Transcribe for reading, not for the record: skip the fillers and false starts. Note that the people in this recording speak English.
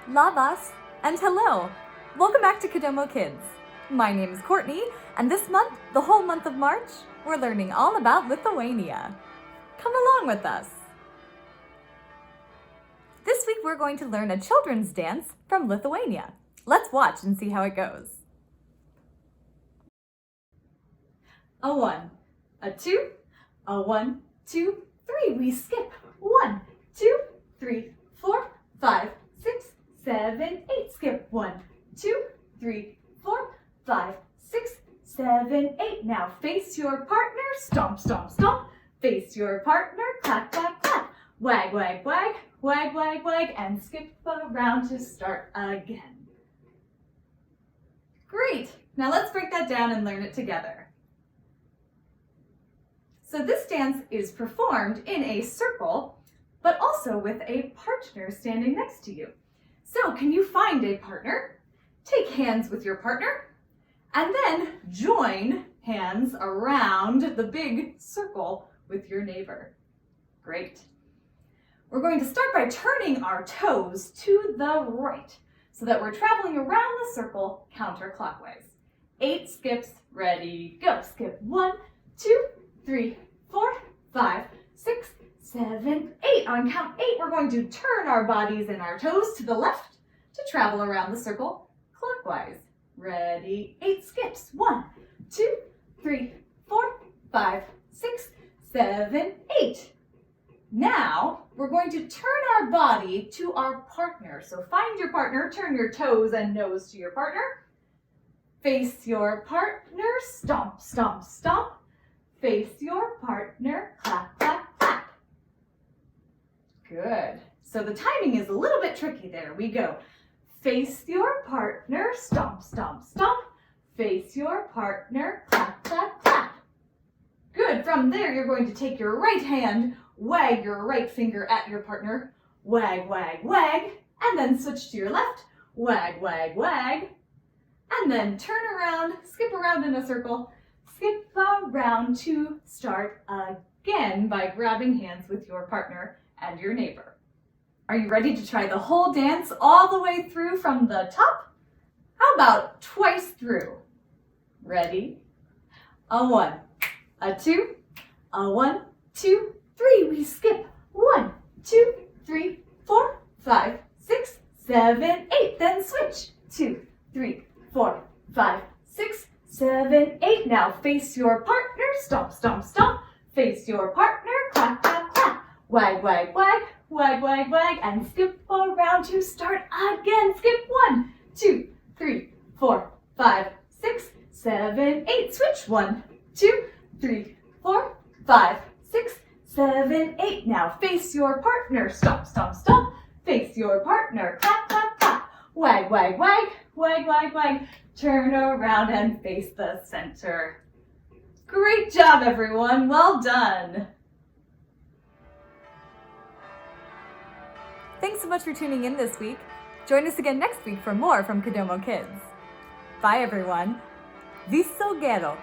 Lavas, and hello! Welcome back to Kodomo Kids. My name is Courtney, and this month, the whole month of March, we're learning all about Lithuania. Come along with us. This week we're going to learn a children's dance from Lithuania. Let's watch and see how it goes. A 1, a 2, a 1, 2, 3. We skip. 1, 2, 3, 4, 5, 6, 7, 8. Skip. 1, 2, 3, 4, 5, 6, 7, 8. Now face your partner. Stomp, stomp, stomp. Face your partner. Clap, clap, clap. Wag, wag, wag. Wag, wag, wag. And skip around to start again. Great. Now let's break that down and learn it together. So this dance is performed in a circle, but also with a partner standing next to you. So can you find a partner? Take hands with your partner, and then join hands around the big circle with your neighbor. Great. We're going to start by turning our toes to the right so that we're traveling around the circle counterclockwise. 8 skips, ready, go. Skip 1, 2, 3, 4, 5, 6, 7, 8. On count 8, we're going to turn our bodies and our toes to the left to travel around the circle clockwise. Ready, 8 skips. 1, 2, 3, 4, 5, 6, 7, 8. Now, we're going to turn our body to our partner. So find your partner, turn your toes and nose to your partner. Face your partner, stomp, stomp, stomp. Face your partner, clap, clap, clap. Good. So the timing is a little bit tricky there. We go face your partner, stomp, stomp, stomp. Face your partner, clap, clap, clap. Good. From there, you're going to take your right hand, wag your right finger at your partner, wag, wag, wag, and then switch to your left, wag, wag, wag, and then turn around, skip around in a circle, skip around to start again by grabbing hands with your partner and your neighbor. Are you ready to try the whole dance all the way through from the top? How about twice through? Ready? A 1, a 2, a 1, 2, 3. We skip. 1, 2, 3, 4, 5, 6, 7, 8. Then switch. 2, 3, 4, 5, 6, 7, 8. Now face your partner. Stomp, stomp, stomp. Face your partner. Clap, clap, clap. Wag, wag, wag. Wag, wag, wag. And skip around to start again. Skip. 1, 2, 3, 4, 5, 6, 7, 8. Switch. 1, 2, 3, 4, 5, 6, 7, 8. Now face your partner. Stomp, stomp, stomp. Face your partner. Clap, clap, clap. Wag, wag, wag. Wag, wag, wag. Turn around and face the center. Great job, everyone. Well done. Thanks so much for tuning in this week. Join us again next week for more from Kodomo Kids. Bye, everyone. Viso Gero.